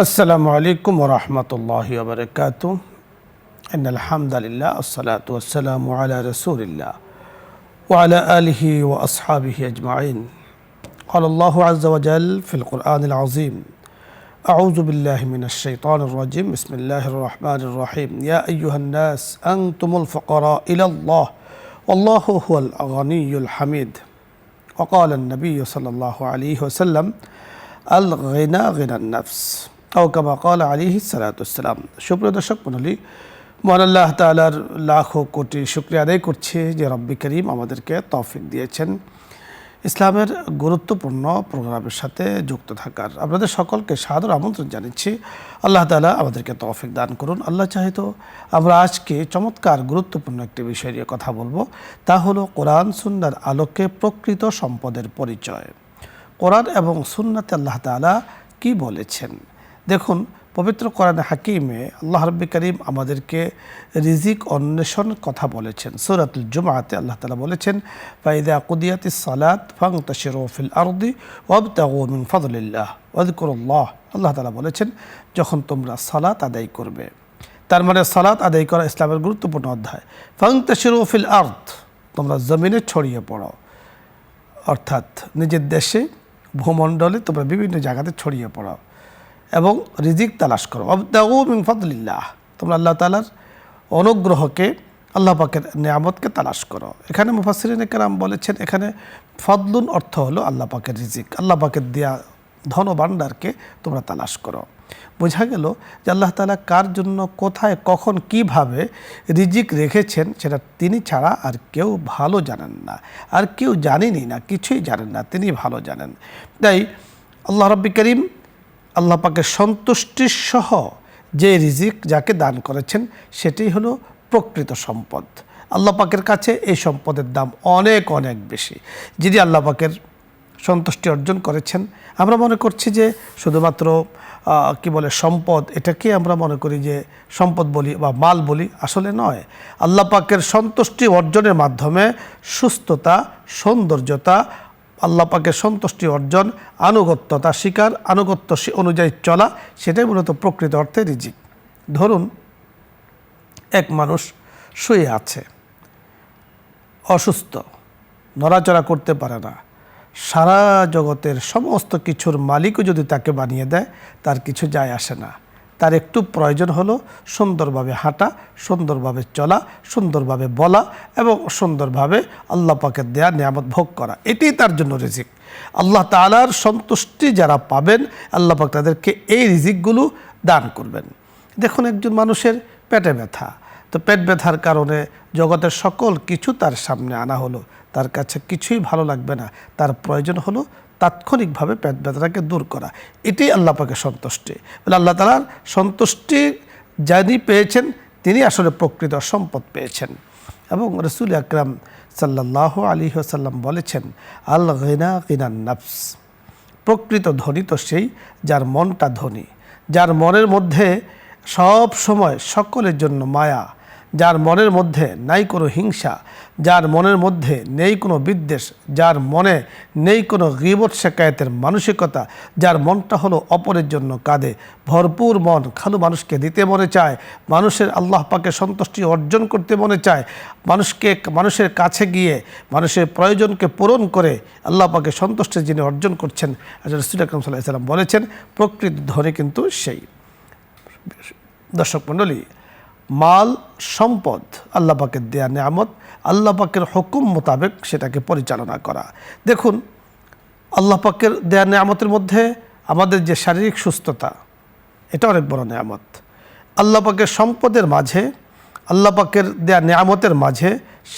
আসসালামু আলাইকুম ওয়া রাহমাতুল্লাহি ওয়া বারাকাতুহু ইন্নাল হামদালিল্লাহ আসসালাতু ওয়াসসালামু আলা রাসূলিল্লাহ ওয়া আলা আলিহি ওয়া আসহাবিহি আজমাইন قال الله عز وجل في القرآن العظيم أعوذ بالله من الشيطان الرجيم بسم الله الرحمن الرحيم يا أيها الناس أنتم الفقراء إلى الله والله هو الغني الحميد وقال النبي صلى الله عليه وسلم الغنى غنى النفس أو كما قال عليه الصلاة والسلام সুপ্রিয় দর্শক মণ্ডলী, মহান আল্লাহ তাআলার লাখো কোটি শুকরিয়া আদায় করছি যে রব্বি করিম আমাদেরকে তৌফিক দিয়েছেন ইসলামের গুরুত্বপূর্ণ প্রোগ্রামের সাথে যুক্ত থাকার। আপনাদের সকলকে সাদর আমন্ত্রণ জানাচ্ছি। আল্লাহ তাআলা আমাদেরকে তৌফিক দান করুন। আল্লাহ চাহে তো আমরা আজকে চমৎকার গুরুত্বপূর্ণ একটি বিষয় নিয়ে কথা বলবো, তা হলো কোরআন সুন্নাহর আলোকে প্রকৃত সম্পদের পরিচয়। কোরআন এবং সুন্নাতে আল্লাহ তাআলা কি বলেছেন দেখুন। পবিত্র কোরআন হাকিমে আল্লাহ রাব্বুল কারীম আমাদেরকে রিজিক অন্বেষণ কথা বলেছেন। সূরাতুল জুমআতে আল্লাহ তাআলা বলেছেন ফাইযা কুদিয়াতিস সালাত ফান্তাশিরু ফিল আরদি ওয়াবতাগু মিন ফাদলিল্লাহ ওয়াযকুরুল্লাহ। আল্লাহ তাআলা বলেছেন যখন তোমরা সালাত আদায় করবে, তার মানে সালাত আদায় করা ইসলামের গুরুত্বপূর্ণ অধ্যায়। ফান্তাশিরু ফিল আরদ, তোমরা জমিনে ছড়িয়ে পড়ো, অর্থাৎ নিজের দেশে ভূমণ্ডলে তোমরা বিভিন্ন জায়গাতে ছড়িয়ে পড়ো এবং রিজিক তালাশ করো। ওয়াবতাগু মিন ফাদলিল্লাহ, তোমরা আল্লাহ তাআলার অনুগ্রহকে, আল্লাহ পাকের নিয়ামতকে তালাশ করো। এখানে মুফাসসিরিনে কেরাম বলেছেন এখানে ফদলুন অর্থ হলো আল্লাহ পাকের রিজিক, আল্লাহ পাকের দেয়া ধন ভাণ্ডারকে তোমরা তালাশ করো। বোঝা গেল যে আল্লাহ তাআলা কার জন্য কোথায় কখন কিভাবে রিজিক রেখেছেন সেটা তিনি ছাড়া আর কেউ ভালো জানেন না, আর কেউ জানেনই না, কিছুই জানেন না, তিনি ভালো জানেন। তাই আল্লাহ রাব্বুল কারীম আল্লাহ পাকের সন্তুষ্টির সহ যে রিজিক যাকে দান করেছেন সেটাই হলো প্রকৃত সম্পদ। আল্লাহ পাকের কাছে এই সম্পদের দাম অনেক অনেক বেশি। যিনি আল্লাহ পাকের সন্তুষ্টি অর্জন করেছেন, আমরা মনে করছি যে শুধুমাত্র সম্পদ, এটাকে আমরা মনে করি যে সম্পদ বলি বা মাল বলি, আসলে নয়। আল্লাহ পাকের সন্তুষ্টি অর্জনের মাধ্যমে সুস্থতা, সৌন্দর্যতা, আল্লাহ পাকের সন্তুষ্টি অর্জন, আনুগত্যতা স্বীকার, আনুগত্য অনুযায়ী চলা, সেটাই মূলত প্রকৃত অর্থে রিজিক। ধরুন এক মানুষ শুয়ে আছে, অসুস্থ, নড়াচড়া করতে পারে না, সারা জগতের সমস্ত কিছুর মালিকও যদি তাকে বানিয়ে দেয় তার কিছু যায় আসে না। তার একটু প্রয়োজন হলো সুন্দরভাবে হাঁটা, সুন্দরভাবে চলা, সুন্দরভাবে বলা এবং সুন্দরভাবে আল্লাহ পাকের দেয়া নিয়ামত ভোগ করা, এটাই তার জন্য রিজিক। আল্লাহ তাআলার সন্তুষ্টি যারা পাবেন, আল্লাহ পাক তাদেরকে এই রিজিকগুলো দান করবেন। দেখুন একজন মানুষের পেটে ব্যথা, তো পেট ব্যথার কারণে জগতের সকল কিছু তার সামনে আনা হলো, তার কাছে কিছুই ভালো লাগবে না, তার প্রয়োজন হলো তাৎক্ষণিকভাবে পেট ব্যথাটাকে দূর করা। এটাই আল্লাহ পাকের সন্তুষ্টি। বলে আল্লাহ তাআলার সন্তুষ্টি যিনি পেয়েছেন তিনি আসলে প্রকৃত সম্পদ পেয়েছেন। এবং রাসূল আকরাম সাল্লাল্লাহু আলাইহি ওয়াসাল্লাম বলেছেন আল গিনা গিনান নাফস, প্রকৃত ধনী তো সেই যার মনটা ধনী, যার মনের মধ্যে সব সময় সকলের জন্য মায়া, যার মনের মধ্যে নাই কোনো হিংসা, যার মনের মধ্যে নেই কোনো বিদ্বেষ, যার মনে নেই কোনো গীবত শিকায়েতের মানসিকতা, যার মনটা হলো অপরের জন্য কাঁদে, ভরপুর মন, খালু মানুষকে দিতে মনে চায়, মানুষের আল্লাহ পাকে সন্তুষ্টি অর্জন করতে মনে চায়, মানুষের কাছে গিয়ে মানুষের প্রয়োজনকে পূরণ করে আল্লাহ পাকে সন্তুষ্টি যিনি অর্জন করছেন, রাসূল আকরাম সাল্লাল্লাহু আলাইহি ওয়াসাল্লাম বলেছেন প্রকৃত ধনী কিন্তু সেই। দর্শক মণ্ডলী, মাল সম্পদ আল্লাহ পাকের দেয়া নিয়ামত, আল্লাহ পাকের হুকুম মোতাবেক সেটাকে পরিচালনা করা। দেখুন আল্লাহ পাকের দেয়া নিয়ামতের মধ্যে আমাদের যে শারীরিক সুস্থতা, এটা অনেক বড় নিয়ামত। আল্লাহ পাকের সম্পদের মাঝে, আল্লাহ পাকের দেয়া নিয়ামতের মাঝে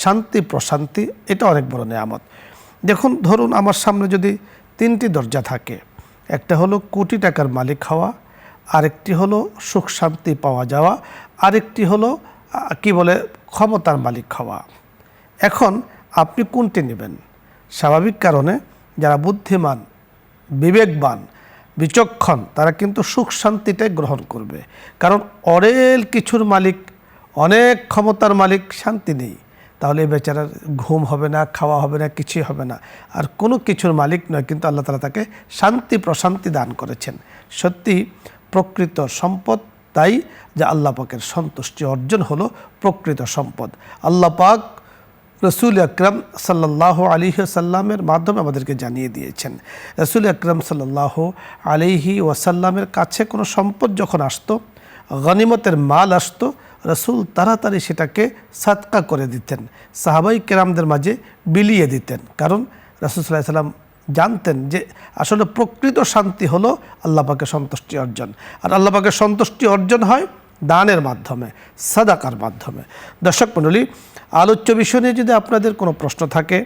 শান্তি প্রশান্তি, এটা অনেক বড় নিয়ামত। দেখুন ধরুন আমার সামনে যদি তিনটি দরজা থাকে, একটা হলো কোটি টাকার মালিক হওয়া, আরেকটি হলো সুখ শান্তি পাওয়া যাওয়া, আরেকটি হলো ক্ষমতার মালিক হওয়া। এখন আপনি কোনটি নেবেন? স্বাভাবিক কারণে যারা বুদ্ধিমান, বিবেকবান, বিচক্ষণ, তারা কিন্তু সুখ শান্তিটাই গ্রহণ করবে। কারণ অরেল কিছুর মালিক, অনেক ক্ষমতার মালিক, শান্তি নেই, তাহলে এই বেচারার ঘুম হবে না, খাওয়া হবে না, কিছুই হবে না। আর কোনো কিছুর মালিক নয়, কিন্তু আল্লাহ তাআলা তাকে শান্তি প্রশান্তি দান করেছেন। সত্যি প্রকৃত সম্পদ, তাই যে আল্লাহ পাকের সন্তুষ্টি অর্জন হলো প্রকৃত সম্পদ। আল্লাহ পাক রসুল আকরাম সাল্লাল্লাহু আলাইহি ওয়াসাল্লামের মাধ্যমে আমাদেরকে জানিয়ে দিয়েছেন। রসুল আকরাম সাল্লাল্লাহু আলাইহি ওয়াসাল্লামের কাছে কোনো সম্পদ যখন আসতো, গনিমতের মাল আসতো, রসুল তাড়াতাড়ি সেটাকে সাদকা করে দিতেন, সাহাবাই কেরামদের মাঝে বিলিয়ে দিতেন। কারণ রাসূল সাল্লাল্লাহু আলাইহি ওয়াসাল্লাম জানতেন যে আসলে প্রকৃত শান্তি হলো আল্লাহ পাকের সন্তুষ্টি অর্জন, আর আল্লাহ পাকের সন্তুষ্টি অর্জন হয় দানের মাধ্যমে, সাদাকার মাধ্যমে। দর্শক মণ্ডলী, আলোচ্য বিষয় নিয়ে যদি আপনাদের কোনো প্রশ্ন থাকে,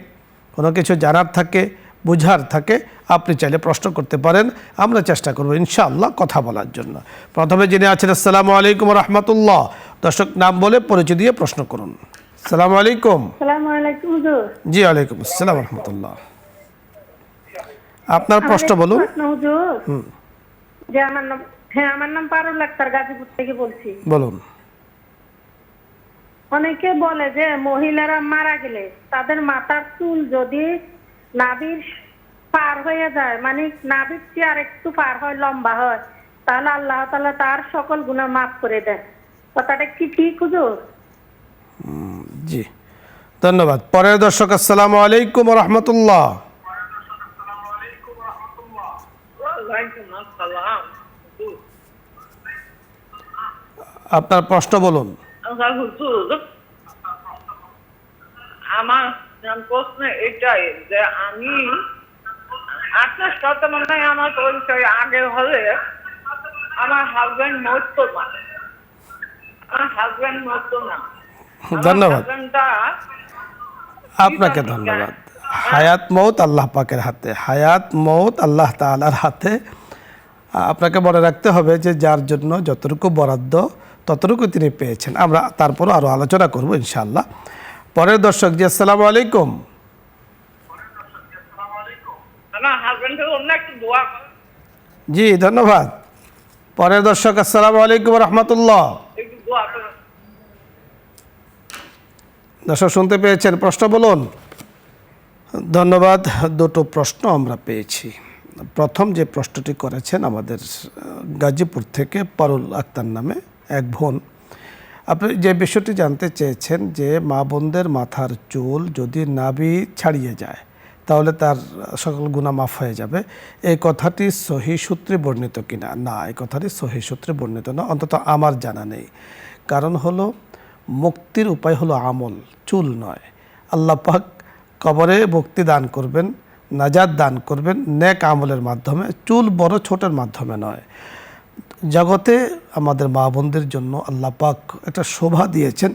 কোনো কিছু জানার থাকে, বুঝার থাকে, আপনি চাইলে প্রশ্ন করতে পারেন। আমরা চেষ্টা করব ইনশাআল্লাহ কথা বলার জন্য। প্রথমে যিনি আছেন, আসসালামু আলাইকুম রহমতুল্লাহ। দর্শক নাম বলে পরিচয় দিয়ে প্রশ্ন করুন। আসসালামু আলাইকুম। আসসালামু আলাইকুম হুজুর। জি ওয়ালাইকুম আসসালাম রহমতুল্লাহ। আপনার প্রশ্ন বলুন। হুজুর, যে আমার নাম পারুল আক্তার, গাজীপুর থেকে বলছি। বলুন। অনেকে বলে যে মহিলারা মারা গেলে তাদের মাথার চুল যদি নাভির পার হয়ে যায়, মানে নাভির চেয়ে আর একটু পার হয়, লম্বা হয়, তাহলে আল্লাহ তাআলা তার সকল গুনাহ মাফ করে দেন। কথাটা কি ঠিক হুজুর? জি ধন্যবাদ। পরের দর্শক, আসসালামু আলাইকুম রহমতুল্লাহ। আপনার প্রশ্ন বলুন। আমার প্রশ্ন এটাই যে আমি আপনার সাথে মনে হয় আমার পরিচয় আগে হলে আমার হাজবেন্ড মরতো না, ধন্যবাদ আপনাকে। ধন্যবাদ। হায়াত মৌত আল্লাহ পাকের হাতে, হায়াত মৌত আল্লাহ তাআলার হাতে। আপনাকে মনে রাখতে হবে যে যার জন্য যতটুকু বরাদ্দ ততটুকু তিনি পেয়েছেন। আমরা তারপরও আরও আলোচনা করব ইনশাআল্লাহ। পরের দর্শক, জি আসসালামু আলাইকুম। জি ধন্যবাদ। পরের দর্শক, আসসালামু আলাইকুম রহমতুল্লাহ। দর্শক শুনতে পেয়েছেন, প্রশ্ন বলুন। ধন্যবাদ। দুটো প্রশ্ন আমরা পেয়েছি। প্রথম যে প্রশ্নটি করেছেন আমাদের গাজীপুর থেকে পারুল আক্তার নামে এক বোন, আপনি যে বিষয়টি জানতে চেয়েছেন যে মা বোনদের মাথার চুল যদি নাভি ছাড়িয়ে যায় তাহলে তার সকল গুনাহ মাফ হয়ে যাবে। এই কথাটি সহি সূত্রে বর্ণিত কিনা? না, এই কথাটি সহি সূত্রে বর্ণিত না, অন্তত আমার জানা নেই। কারণ হলো মুক্তির উপায় হলো আমল, চুল নয়। আল্লাহ পাক কবরে মুক্তি দান করবেন, নাজাত দান করবেন নেক আমলের মাধ্যমে, চুল বড় ছোটের মাধ্যমে নয়। জগতে আমাদের মা বোনদের জন্য আল্লাহ পাক একটা শোভা দিয়েছেন,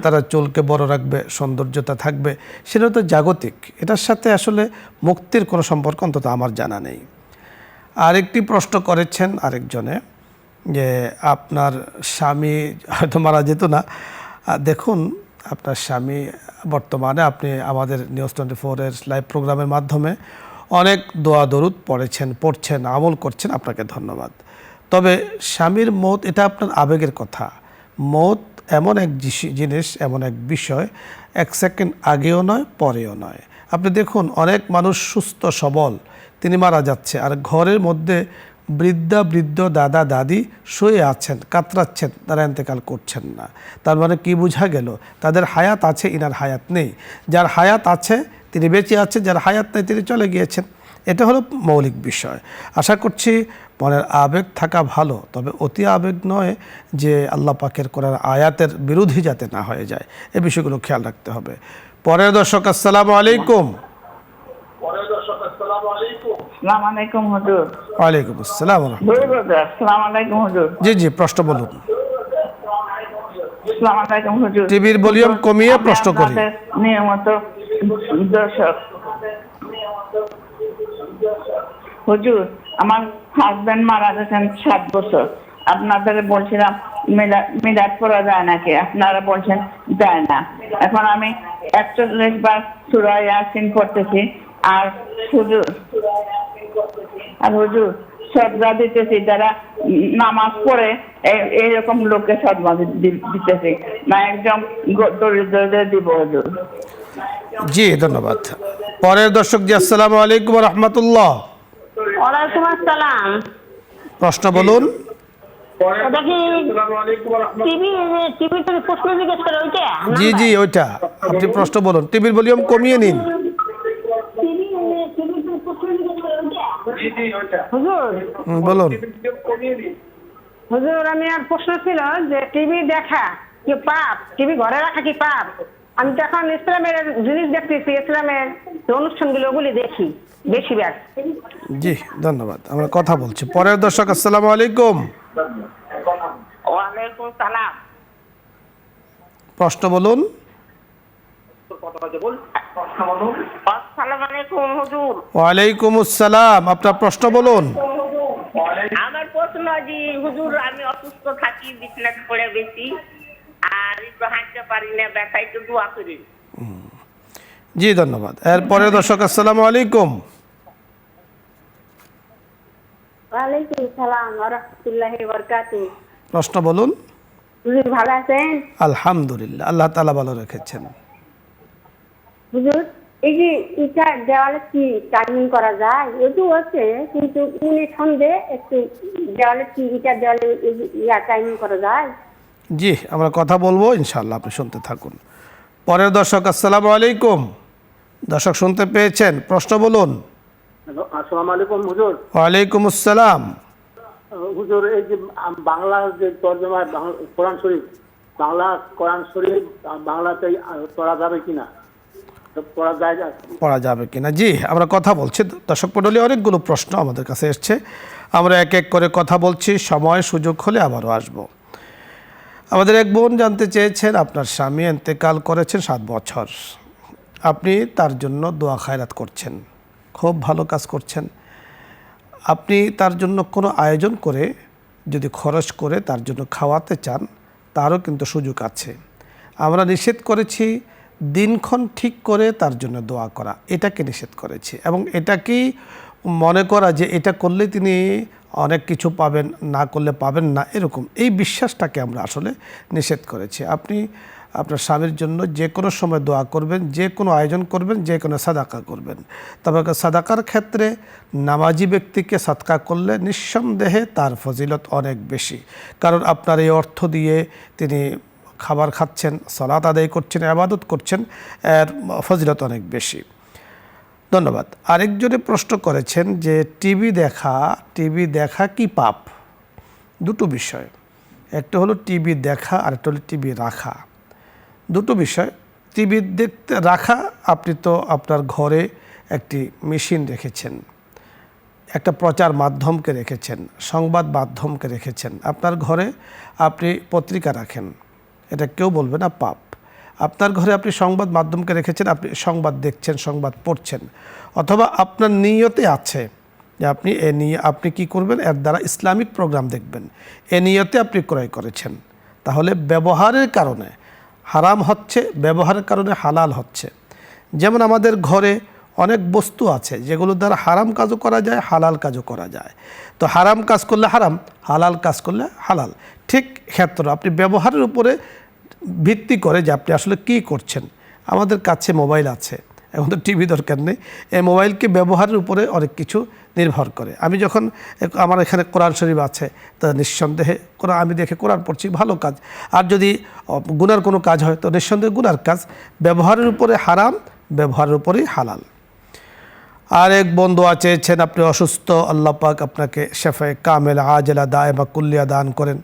তারা চুলকে বড় রাখবে, সৌন্দর্যতা থাকবে, সেটা তো জাগতিক। এটার সাথে আসলে মুক্তির কোনো সম্পর্ক অন্তত আমার জানা নেই। আরেকটি প্রশ্ন করেছেন আরেকজনে যে আপনার স্বামী হয়তো মারা যেত না। দেখুন, আপনার স্বামী বর্তমানে আপনি আমাদের নিউজ 24-এর লাইভ প্রোগ্রামের মাধ্যমে অনেক দোয়া দরুদ পড়ছেন, আমল করছেন, আপনাকে ধন্যবাদ। তবে স্বামীর মত এটা আপনার আবেগের কথা। মত এমন এক জিনিস, এমন এক বিষয়, এক সেকেন্ড আগেও নয় পরেও নয়। আপনি দেখুন, অনেক মানুষ সুস্থ সবল, তিনি মারা যাচ্ছে, আর ঘরের মধ্যে বৃদ্ধ দাদা দাদি শুয়ে আছেন, কাতরাচ্ছেন, তারা ইন্তেকাল করছেন না। তার মানে কি বোঝা গেল? তাদের হায়াত আছে, ইনার হায়াত নেই। যার হায়াত আছে তিনি বেঁচে আছেন, যার হায়াত নেই তিনি চলে গিয়েছেন। এটা হলো মৌলিক বিষয়। আশা করছি মনের আবেগ থাকা ভালো, তবে অতি আবেগ নয়, যে আল্লাহ পাকের কোরআন আয়াতের বিরোধী যাতে না হয়ে যায়, এই বিষয়গুলো খেয়াল রাখতে হবে। পরের দর্শক, আসসালামু আলাইকুম। আসসালামু আলাইকুম হুজুর। ওয়ালাইকুম আসসালাম। আসসালামু আলাইকুম হুজুর। জি জি, প্রশ্ন বলুন। আসসালামু আলাইকুম হুজুর। টিভির ভলিউম কমিয়ে প্রশ্ন করি। নিয়মিত দর্শক হুজুর, আমার হাজবেন্ড মারা গেছেন 7 বছর। আপনাদের বলছিলাম মিলাদ পড়া যায় নাকি, আপনারা বলছেন যায় না। এখন আমি 41 বার সূরা ইয়াসিন পড়তেছি, আর হুজুর সদকা দিতেছি, যারা নামাজ পড়ে এইরকম লোককে সদকা দিতেছি না, একদম দরিদ্রদের দিব হুজুর। জি ধন্যবাদ। পরের দর্শক, জি আসসালামু আলাইকুম রহমতুল্লাহ। ওয়ালাইকুম আসসালাম। প্রশ্ন বলুন। ওটা কি টিভিতে প্রশ্ন জিজ্ঞেস করে ওইটা? জি জি ওইটা, আপনি প্রশ্ন বলুন। টিভির ভলিউম কমিয়ে নিন। হুজুর বলুন। হুজুর আমি আর প্রশ্ন ছিল যে টিভি দেখা কি পাপ? টিভি ঘরে রাখা কি পাপ? আমি তো এখন ইসলামের জিনিস দেখতেছি, ইসলামের অনুষ্ঠানগুলো ওগুলি দেখি বেশিরভাগ। জি ধন্যবাদ। আমরা কথা বলছি। পরের দর্শক, আসসালামু আলাইকুম। ওয়ালাইকুম সালাম। প্রশ্ন বলুন। আসসালামু আলাইকুম হুজুর। ওয়ালাইকুম আসসালাম, আপনার প্রশ্ন বলুন। আমার প্রশ্ন জি হুজুর, আমি অসুস্থ থাকি, বিছানায় পড়ে বেশি, আর একটু হাঁটতে পারি না, ব্যথা, একটু দোয়া করি। জি ধন্যবাদ। এরপরে দর্শক, আসসালামু আলাইকুম। ওয়ালাইকুম সালাম ওয়া রাহমাতুল্লাহি ওয়া বারাকাতুহু। প্রশ্ন বলুন। হুজুর ভালো আছেন? আলহামদুলিল্লাহ, আল্লাহ তাআলা ভালো রেখেছেন। হুজুর এই যে এটা দেওয়ালে কি টাইমিং করা যায়? এটু আছে কিন্তু উনি সন্দেহ একটু দেওয়ালে কি এটা দেওয়ালে টাইমিং করা যায়? জি আমরা কথা বলবো ইনশাআল্লাহ, আপনি শুনতে থাকুন। পরের দর্শক, আসসালামু আলাইকুম। দর্শক শুনতে পেয়েছেন? প্রশ্ন বলুন। আসসালামু আলাইকুম হুজুর। ওয়ালাইকুম আসসালাম। হুজুর এই যে বাংলা যে তর্জমা কোরআন শরীফ, বাংলা কোরআন শরীফ বাংলাতে পড়া যাবে কিনা, পড়া যায়? পড়া যাবে কিনা? জি আমরা কথা বলছি। দর্শক মণ্ডলী, অনেকগুলো প্রশ্ন আমাদের কাছে এসছে, আমরা এক এক করে কথা বলছি। সময় সুযোগ হলে আবারও আসব। আমাদের এক বোন জানতে চেয়েছেন, আপনার স্বামী ইন্তেকাল করেছেন 7 বছর, আপনি তার জন্য দোয়া খায়রাত করছেন, খুব ভালো কাজ করছেন। আপনি তার জন্য কোনো আয়োজন করে যদি খরচ করে তার জন্য খাওয়াতে চান, তারও কিন্তু সুযোগ আছে। আমরা নিষেধ করেছি দিনক্ষণ ঠিক করে তার জন্য দোয়া করা, এটাকে নিষেধ করেছি। এবং এটাকেই মনে করা যে এটা করলে তিনি অনেক কিছু পাবেন, না করলে পাবেন না, এরকম এই বিশ্বাসটাকে আমরা আসলে নিষেধ করেছি। আপনি আপনার স্বামীর জন্য যে কোনো সময় দোয়া করবেন, যে কোনো আয়োজন করবেন, যে কোনো সাদাকা করবেন। তবে সাদাকার ক্ষেত্রে নামাজি ব্যক্তিকে সাদকা করলে নিঃসন্দেহে তার ফজিলত অনেক বেশি, কারণ আপনার এই অর্থ দিয়ে তিনি খাবার খাচ্ছেন, সালাত আদায় করছেন, ইবাদত করছেন, এর ফজিলত অনেক বেশি। ধন্যবাদ। আরেকজনে প্রশ্ন করেছেন যে টিভি দেখা কি পাপ? দুটো বিষয়, একটা হলো টিভি দেখা আর একটা হলো টিভি রাখা, দুটো বিষয়। টিভি দেখতে রাখা, আপনি তো আপনার ঘরে একটি মেশিন রেখেছেন, একটা প্রচার মাধ্যমকে রেখেছেন, সংবাদ মাধ্যমকে রেখেছেন, আপনার ঘরে আপনি পত্রিকা রাখেন, এটা কেউ বলবে না পাপ। আপনার ঘরে আপনি সংবাদ মাধ্যমকে রেখেছেন, আপনি সংবাদ দেখছেন, সংবাদ পড়ছেন, অথবা আপনার নিয়তে আছে যে আপনি আপনি কি করবেন, এর দ্বারা ইসলামিক প্রোগ্রাম দেখবেন, এ নিয়তে আপনি ক্রয় করেছেন, তাহলে ব্যবহারের কারণে হারাম হচ্ছে, ব্যবহারের কারণে হালাল হচ্ছে। যেমন আমাদের ঘরে অনেক বস্তু আছে যেগুলোর দ্বারা হারাম কাজও করা যায়, হালাল কাজও করা যায়। তো হারাম কাজ করলে হারাম, হালাল কাজ করলে হালাল। ঠিক ক্ষেত্র আপনি ব্যবহারের উপরে ভিত্তি করে যে আপনি আসলে কী করছেন। আমাদের কাছে মোবাইল আছে, এখন তো টিভি দরকার নেই, এই মোবাইলকে ব্যবহারের উপরে অনেক কিছু নির্ভর করে। আমি যখন আমার এখানে কোরআন শরীফ আছে, তা নিঃসন্দেহে আমি দেখে কোরআন পড়ছি, ভালো কাজ। আর যদি গুনার কোনো কাজ হয় তো নিঃসন্দেহে গুনার কাজ। ব্যবহারের উপরে হারাম, ব্যবহারের উপরেই হালাল। আর এক বন্ধু চেয়েছেন আপনি অসুস্থ, আল্লাহ পাক আপনাকে শেফায়ে কামেলা আজেলা দায়েমা কুল্লিয়া দান করেন।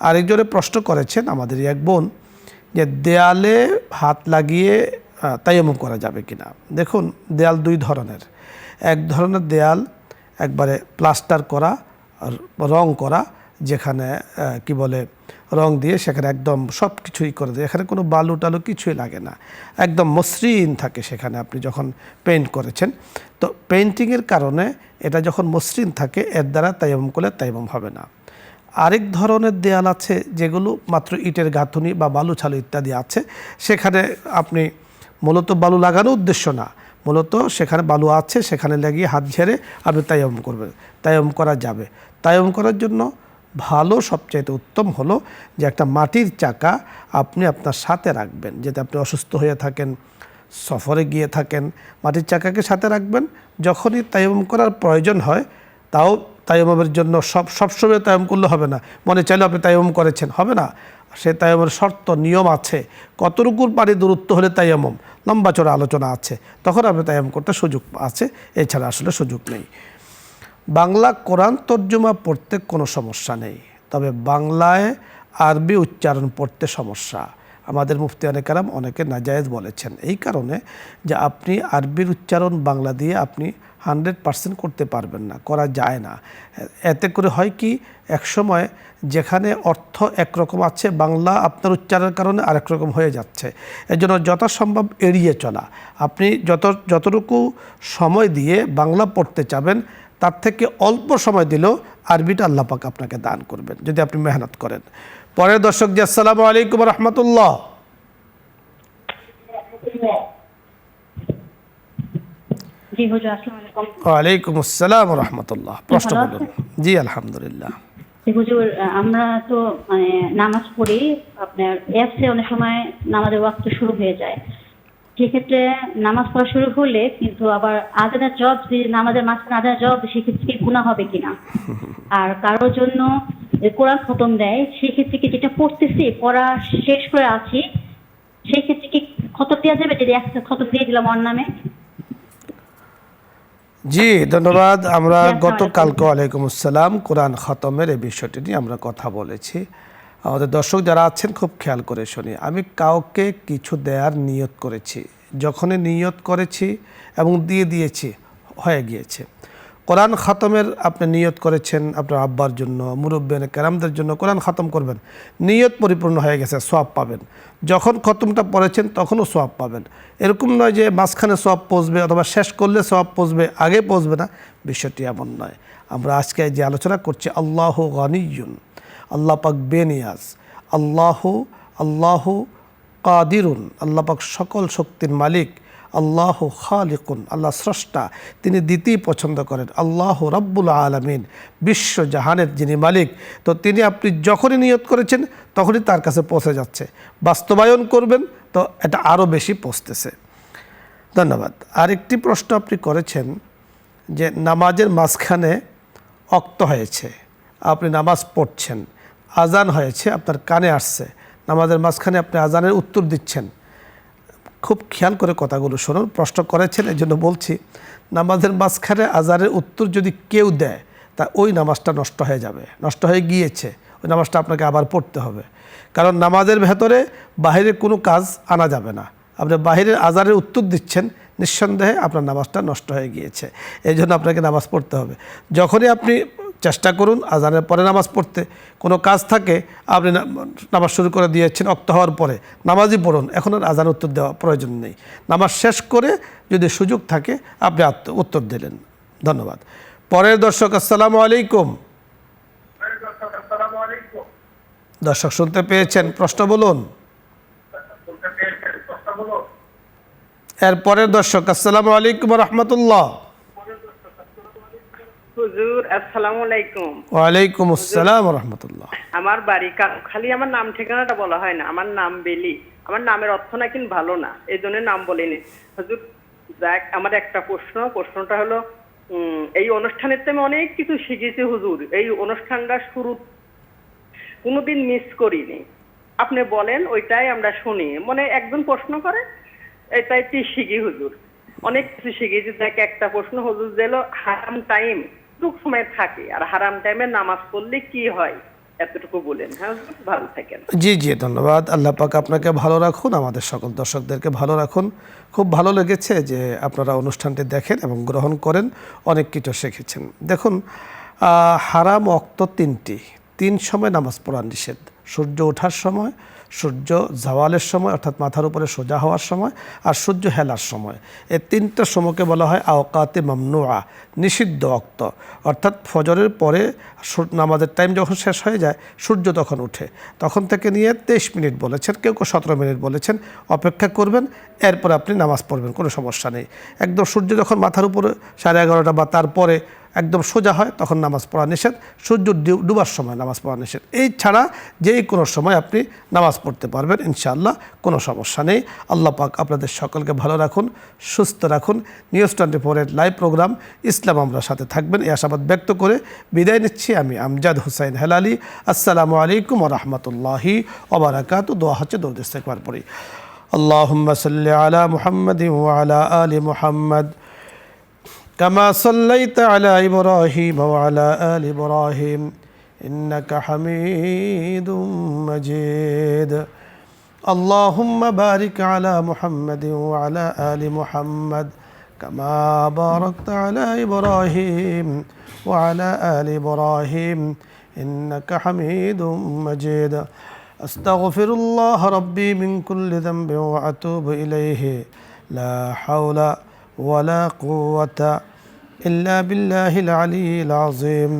আরেকজনে প্রশ্ন করেছেন আমাদের এক বোন যে দেয়ালে হাত লাগিয়ে তায়াম্মুম করা যাবে কিনা। দেখুন, দেয়াল দুই ধরনের। এক ধরনের দেয়াল একবারে প্লাস্টার করা, রং করা, যেখানে কি বলে রং দিয়ে সেখানে একদম সব কিছুই করে দেয়, এখানে কোনো বালু টালু কিছুই লাগে না, একদম মসৃণ থাকে সেখানে আপনি যখন পেইন্ট করেছেন। তো পেইন্টিংয়ের কারণে এটা যখন মসৃণ থাকে, এর দ্বারা তায়াম্মুম করলে তায়াম্মুম হবে না। আরেক ধরনের দেয়াল আছে যেগুলো মাত্র ইটের গাঁথুনি বা বালু ছালু ইত্যাদি আছে, সেখানে আপনি মূলত বালু লাগানোর উদ্দেশ্য না, মূলত সেখানে বালু আছে, সেখানে লাগিয়ে হাত ঝেড়ে আপনি তায়াম্মুম করবেন, তায়াম্মুম করা যাবে। তায়াম্মুম করার জন্য ভালো, সবচাইতে উত্তম হলো যে একটা মাটির চাকা আপনি আপনার সাথে রাখবেন, যাতে আপনি অসুস্থ হয়ে থাকেন, সফরে গিয়ে থাকেন, মাটির চাকাকে সাথে রাখবেন। যখনই তায়াম্মুম করার প্রয়োজন হয়, তাও তায়াম্মুমের জন্য সবসময় তায়াম্মুম করলে হবে না, মনে চাইলে আপনি তায়াম্মুম করেছেন, হবে না। সে তায়াম্মুমের শর্ত নিয়ম আছে, কতটুকুর পানি দূরত্ব হলে তায়াম্মুম, লম্বা চড়া আলোচনা আছে, তখন আপনি তায়াম্মুম করতে সুযোগ আছে, এছাড়া আসলে সুযোগ নেই। বাংলা কোরআন তর্জমা পড়তে কোনো সমস্যা নেই, তবে বাংলায় আরবি উচ্চারণ পড়তে সমস্যা। আমাদের মুফতিয়ানে কেরাম অনেকে নাজায়েজ বলেছেন, এই কারণে যে আপনি আরবির উচ্চারণ বাংলা দিয়ে আপনি 100% করতে পারবেন না, করা যায় না। এতে করে হয় কি, একসময় যেখানে অর্থ একরকম আছে, বাংলা আপনার উচ্চারণের কারণে আরেক রকম হয়ে যাচ্ছে। এজন্য যথাসম্ভব এড়িয়ে চলা। আপনি যতটুকু সময় দিয়ে বাংলা পড়তে চাবেন, তার থেকে অল্প সময় দিলেও আরবিটা আল্লাহ পাক আপনাকে দান করবেন, যদি আপনি মেহনত করেন। পরের দর্শক জি, আসসালামু আলাইকুম রহমতুল্লাহ। জি হুজুর, আসসালামু আলাইকুম। ওয়ালাইকুম আসসালাম রহমতুল্লাহ। প্রশ্ন বলুন। জি আলহামদুলিল্লাহ। হুজুর, আমরা তো মানে নামাজ পড়ি, আপনার অ্যাপসে অনেক সময় নামাজের ওয়াক্ত শুরু হয়ে যায়। সেক্ষেত্রে নামাজ পড়া শুরু হলে কিন্তু আবার আজানের জবাব, যদি নামাজের মাঝখানে আজানের জবাব, সেক্ষেত্রে কি গুনাহ হবে কিনা? আর কারোর জন্য কোরআন খতম দেয়, সেক্ষেত্রে কি যেটা পড়তেছি, পড়া শেষ করে আছি, সেই ক্ষেত্রে কি খতম দেওয়া যাবে? যদি একটা খতম দিয়ে দিলাম ওর নামে। জি ধন্যবাদ। আমরা গতকালকে, ওয়ালাইকুম আসসালাম, কোরআন খতমের এই বিষয়টি নিয়ে আমরা কথা বলেছি। আমাদের দর্শক যারা আছেন খুব খেয়াল করে শুনি। আমি কাউকে কিছু দেওয়ার নিয়ত করেছি, যখনই নিয়ত করেছি এবং দিয়ে দিয়েছি, হয়ে গিয়েছে। কোরআন খতমের আপনি নিয়ত করেছেন আপনার আব্বার জন্য, মুরব্বিয়ানে কেরামদের জন্য কোরআন খতম করবেন, নিয়ত পরিপূর্ণ হয়ে গেছে, সওয়াব পাবেন। যখন খতমটা পড়েছেন তখনও সওয়াব পাবেন। এরকম নয় যে মাঝখানে সওয়াব পৌঁছবে অথবা শেষ করলে সওয়াব পৌঁছবে, আগে পৌঁছবে না, বিষয়টি এমন নয়। আমরা আজকে যে আলোচনা করছি, আল্লাহু গনিয়্যুন, আল্লাহ পাক বেনিয়াজ, আল্লাহু কাদিরুন, আল্লাহ পাক সকল শক্তির মালিক, আল্লাহু খালিকুন, আল্লাহ স্রষ্টা, তিনি দিতেই পছন্দ করেন। আল্লাহু রাব্বুল আলামিন, বিশ্ব জাহানের যিনি মালিক, তো তিনি আপনি যখনই নিয়ত করেছেন তখনই তার কাছে পৌঁছে যাচ্ছে। বাস্তবায়ন করবেন তো এটা আরও বেশি পৌঁছতেছে। ধন্যবাদ। আরেকটি প্রশ্ন আপনি করেছেন যে নামাজের মাঝখানে অক্ত হয়েছে, আপনি নামাজ পড়ছেন, আজান হয়েছে, আপনার কানে আসছে, নামাজের মাঝখানে আপনি আজানের উত্তর দিচ্ছেন। খুব খেয়াল করে কথাগুলো শুনুন, প্রশ্ন করেছেন এই জন্য বলছি। নামাজের মাঝখানে আজানের উত্তর যদি কেউ দেয়, তা ওই নামাজটা নষ্ট হয়ে যাবে, নষ্ট হয়ে গিয়েছে, ওই নামাজটা আপনাকে আবার পড়তে হবে। কারণ নামাজের ভেতরে বাহিরে কোনো কাজ আনা যাবে না। আপনি বাহিরের আজানের উত্তর দিচ্ছেন, নিঃসন্দেহে আপনার নামাজটা নষ্ট হয়ে গিয়েছে। এই জন্য আপনাকে নামাজ পড়তে হবে। যখনই আপনি চেষ্টা করুন আজানের পরে নামাজ পড়তে, কোনো কাজ থাকে আপনি নামাজ শুরু করে দিয়েছেন, অক্ত হওয়ার পরে নামাজই পড়ুন, এখন আর আজান উত্তর দেওয়া প্রয়োজন নেই। নামাজ শেষ করে যদি সুযোগ থাকে আপনি উত্তর দিলেন। ধন্যবাদ। পরের দর্শক, আসসালামু আলাইকুম। দর্শক শুনতে পেয়েছেন, প্রশ্ন বলুন। এরপরের দর্শক, আসসালামু আলাইকুম রহমতুল্লাহ। হুজুর আসসালামু আলাইকুম। ওয়ালাইকুম আসসালাম রহমতুল্লাহ। আমার বাড়ি খালি, আমার নাম ঠিকানাটা বলা হয় না। আমার নাম বেলি, আমার নামের অর্থ নাকি ভালো না, এই জন্য নাম বলিনি। হুজুর দেখ, আমার একটা প্রশ্নটা হলো, এই অনুষ্ঠানের তো আমি অনেক কিছু শিখেছি হুজুর। এই অনুষ্ঠানটা শুরু কোনোদিন মিস করিনি। আপনি বলেন, ওইটাই আমরা শুনি। মানে একজন প্রশ্ন করে, এটাই শিখি হুজুর। অনেক কিছু শিখেছি। দেখ, একটা প্রশ্ন হুজুর দিল, হারাম টাইম টুক সময় থাকে, আর হারাম টাইমে নামাজ পড়লে কি হয়, এতটুকু বলেন। হ্যাঁ, ভালো থাকেন। জি জি ধন্যবাদ। আল্লাহ পাক আপনাকে ভালো রাখুন, আমাদের সকল দর্শকদেরকে ভালো রাখুন। খুব ভালো লেগেছে যে আপনারা অনুষ্ঠানটি দেখেন এবং গ্রহণ করেন, অনেক কিছু শিখেছেন। দেখুন, হারাম ওয়াক্ত তিন সময় নামাজ পড়া নিষেধ। সূর্য ওঠার সময়, সূর্য জাওয়ালের সময় অর্থাৎ মাথার উপরে সোজা হওয়ার সময়, আর সূর্য হেলার সময়। এই তিনটা সময়কে বলা হয় আওকাতে মামনুআ, নিষিদ্ধ ওয়াক্ত। অর্থাৎ ফজরের পরে নামাজের টাইম যখন শেষ হয়ে যায়, সূর্য তখন উঠে, তখন থেকে নিয়ে 23 মিনিট বলেছেন, কেউ 17 মিনিট বলেছেন, অপেক্ষা করবেন, এরপরে আপনি নামাজ পড়বেন, কোনো সমস্যা নেই। একদম সূর্য যখন মাথার উপরে 11:30 বা তারপরে একদম সোজা হয় তখন নামাজ পড়া নিষেধ, সূর্য ডুবার সময় নামাজ পড়া নিষেধ। এই ছাড়া যেই কোনো সময় আপনি নামাজ পড়তে পারবেন ইনশাআল্লাহ, কোনো সমস্যা নেই। আল্লাহ পাক আপনাদের সকলকে ভালো রাখুন, সুস্থ রাখুন। নিউজ 24-এর লাইভ প্রোগ্রাম ইসলাম আমরা সাথে থাকবেন এই আশাবাদ ব্যক্ত করে বিদায় নিচ্ছি আমি আমজাদ হুসাইন হেলালি। আসসালামু আলাইকুম ওয়া রাহমাতুল্লাহি ওয়া বারাকাতুহু। দোয়া হচ্ছে দরুদ ইস্তেগফার পড়ি। আল্লাহুম্মা সাল্লি আলা মুহাম্মাদিন ওয়া আলা আলি মুহাম্মাদ كما صليت على إبراهيم وعلى آل إبراهيم إنك حميد مجيد اللهم بارك على محمد وعلى آل محمد كما باركت على إبراهيم وعلى آل إبراهيم إنك حميد مجيد أستغفر الله ربي من كل ذنب وأتوب إليه لا حول ولا قوة إلا بالله العلي العظيم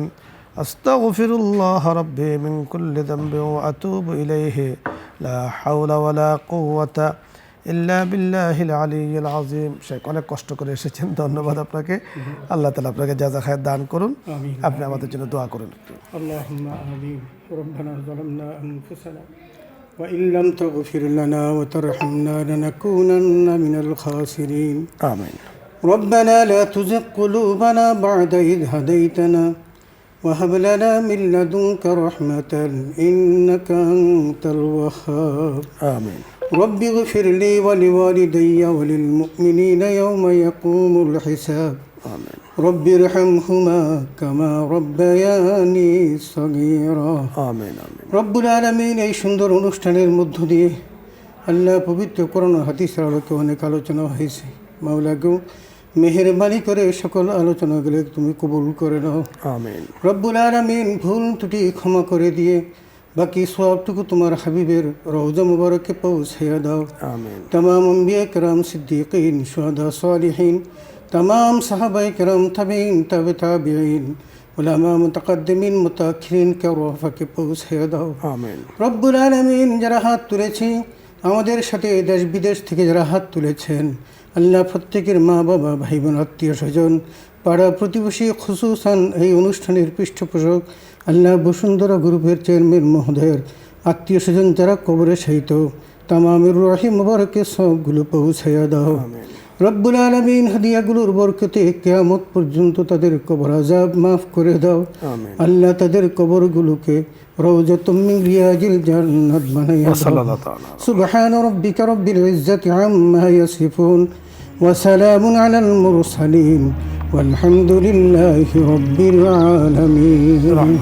أستغفر الله ربي من كل ذنب وأتوب إليه لا حول ولا قوة إلا بالله العلي العظيم। শেখ অনেক কষ্ট করে এসেছেন, ধন্যবাদ আপনাকে। আল্লাহ তাআলা আপনাকে জাযা খায়ের দান করুন। আপনি আমাদের জন্য দোয়া করুন। আল্লাহুম্মা আমিন। রব্বানা যালামনা আনফুসানা وإن لم تغفر لنا وترحمنا لنكونن من الخاسرين آمين. ربنا لا تزغ قلوبنا بعد إذ هديتنا وهب لنا من لدنك رحمة إنك أنت الوهاب آمين. رب اغفر لي ولوالدي وللمؤمنين يوم يقوم الحساب آمين. رب ارحمهما كما ربياني صغيرا آمين. آمين. রব্বুল আলামিন এই সুন্দর অনুষ্ঠানের মধ্য দিয়ে আল্লাহ পবিত্র কোরআন ও হাদিসের আলোকে অনেক আলোচনা হয়েছে। মাওলা গো, মেহেরবানি করে সকল আলোচনাগুলো তুমি কবুল করে নাও। আমিন। রব্বুল আলামিন ভুল ত্রুটি ক্ষমা করে দিয়ে বাকি সবটুকু তোমার হাবিবের রওজা মুবারকে পৌঁছাইয়া দাও। আমিন। तमाम अंबिया करम सिद्दीकीन शुहदा सालिहीन तमाम साहबाए करम तबीन ताबिईन उलमा मुतकद्दिमीन मुताखिरीन के রফা কে পৌঁছাইয়া দাও। আমিন। রব্বুল আলামিন যারা হাত তুলেছি, আমাদের সাথে দেশ বিদেশ থেকে যারা হাত তুলেছেন, আল্লাহ প্রত্যেকের মা বাবা ভাই বোন আত্মীয় স্বজন পাড়া প্রতিবেশী খুসুসান এই অনুষ্ঠানের পৃষ্ঠপোষক আল্লাহ বসুন্ধরা গ্রুপের চেয়ারম্যান মহোদয়ের আত্মীয় স্বজন যারা কবরে শায়িত তামামের রহিম মুবারকে সবগুলো পৌঁছাইয়া দাও। রব্বুল আলামিন হাদিয়াগুলোর বরকতে কিয়ামত পর্যন্ত তাদের কবর আযাব মাফ করে দাও। আল্লাহ তাদের কবরগুলোকে রওজাতুম মিন রিয়াজিল জান্নাত বানাইয়া দাও। সুবহান রাব্বিকা রব্বিল ইজ্জাতি আম্মা ইয়াসিফুন ওয়া সালামুন আলাল মুরসালিন ওয়ালহামদুলিল্লাহি রাব্বিল আলামিন।